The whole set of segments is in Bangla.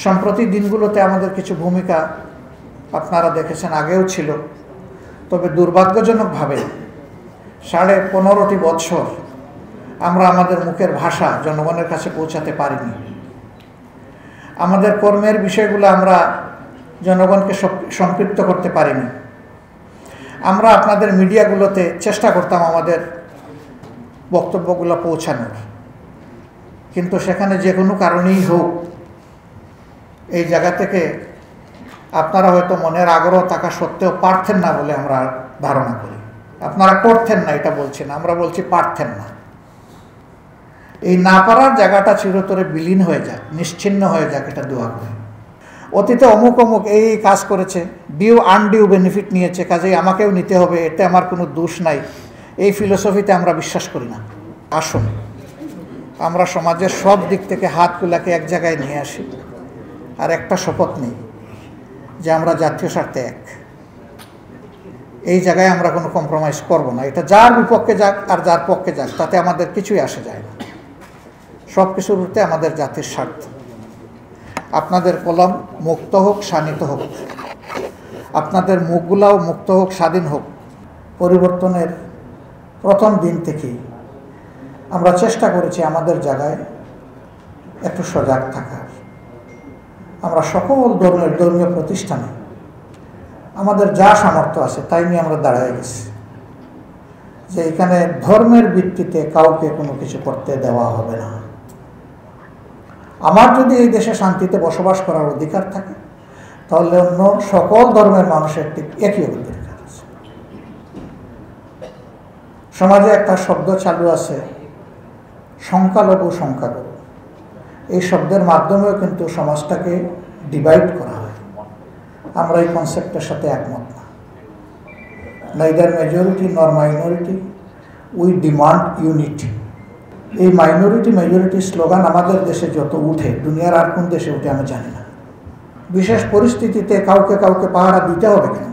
সম্প্রতি দিনগুলোতে আমাদের কিছু ভূমিকা আপনারা দেখেছেন, আগেও ছিল। তবে দুর্ভাগ্যজনকভাবে 15.5 বছর আমরা আমাদের মুখের ভাষা জনগণের কাছে পৌঁছাতে পারিনি। আমাদের কর্মের বিষয়গুলো আমরা জনগণকে সম্পৃক্ত করতে পারিনি। আমরা আপনাদের মিডিয়াগুলোতে চেষ্টা করতাম আমাদের বক্তব্যগুলো পৌঁছানোর, কিন্তু সেখানে যে কোনো কারণেই হোক এই জায়গা থেকে আপনারা হয়তো মনের আগ্রহ থাকা সত্ত্বেও পারতেন না বলে আমরা ধারণা করি। আপনারা করতেন না এটা বলছি না, আমরা বলছি পারতেন না। এই না পারার জায়গাটা চিরতরে বিলীন হয়ে যাক, নিশ্চিহ্ন হয়ে যাক, এটা দোয়া করি। অতীতে অমুক অমুক এই কাজ করেছে, ডিউ আনডিউ বেনিফিট নিয়েছে, কাজেই আমাকেও নিতে হবে, এতে আমার কোনো দোষ নাই, এই ফিলোসফিতে আমরা বিশ্বাস করি না। আসুন আমরা সমাজের সব দিক থেকে হাতগুলাকে এক জায়গায় নিয়ে আসি আর একটা শপথ নিই যে আমরা জাতীয় স্বার্থে এক। এই জায়গায় আমরা কোনো কম্প্রোমাইজ করব না। এটা যার বিপক্ষে যাক আর যার পক্ষে যাক, তাতে আমাদের কিছুই আসে যায় না। সব কিছুর উঠতে আমাদের জাতির স্বার্থ। আপনাদের কলম মুক্ত হোক, শানিত হোক, আপনাদের মুখগুলাও মুক্ত হোক, স্বাধীন হোক। পরিবর্তনের প্রথম দিন থেকেই আমরা চেষ্টা করেছি আমাদের জায়গায় একটু সজাগ থাকার। আমরা সকল ধর্মীয় প্রতিষ্ঠানে আমাদের যা সামর্থ্য আছে তাই নিয়ে আমরা দাঁড়ায় গেছি যে এখানে ধর্মের ভিত্তিতে কাউকে কোনো কিছু করতে দেওয়া হবে না। আমার যদি এই দেশে শান্তিতে বসবাস করার অধিকার থাকে, তাহলে অন্য সকল ধর্মের মানুষের ঠিক একই অধিকার আছে। সমাজে একটা শব্দ চালু আছে, সংখ্যালঘু সংখ্যালঘু। এই শব্দের মাধ্যমেও কিন্তু সমাজটাকে ডিভাইড করা হয়। আমরা এই কনসেপ্টের সাথে একমত না। নাইদার মেজরিটি নর মাইনরিটি, উই ডিমান্ড ইউনিটি। এই মাইনরিটি মেজরিটি স্লোগান আমাদের দেশে যত উঠে, দুনিয়ার আর কোন দেশে উঠে আমি জানি না। বিশেষ পরিস্থিতিতে কাউকে কাউকে পাহারা দিতে হবে কেন?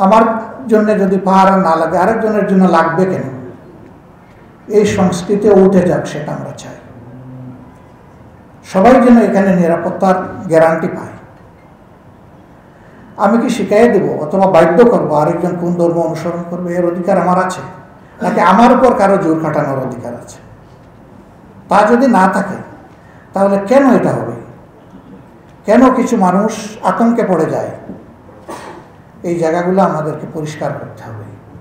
আমার জন্য যদি পাহারা না লাগে, আরেকজনের জন্য লাগবে কেন? এই সংস্কৃতি উঠে যাক, সেটা আমরা চাই। সবাই যেন এখানে নিরাপত্তার গ্যারান্টি পায়। আমি কি শিখাই দেব অথবা বাধ্য করবো আরেকজন কোন ধর্ম অনুসরণ করবে? এর অধিকার আমার আছে? নাকি আমার উপর কারো জোর খাটানোর অধিকার আছে? তা যদি না থাকে, তাহলে কেন এটা হবে? কেন কিছু মানুষ আতঙ্কে পড়ে যায়? এই জায়গাগুলো আমাদেরকে পরিষ্কার করতে হবে।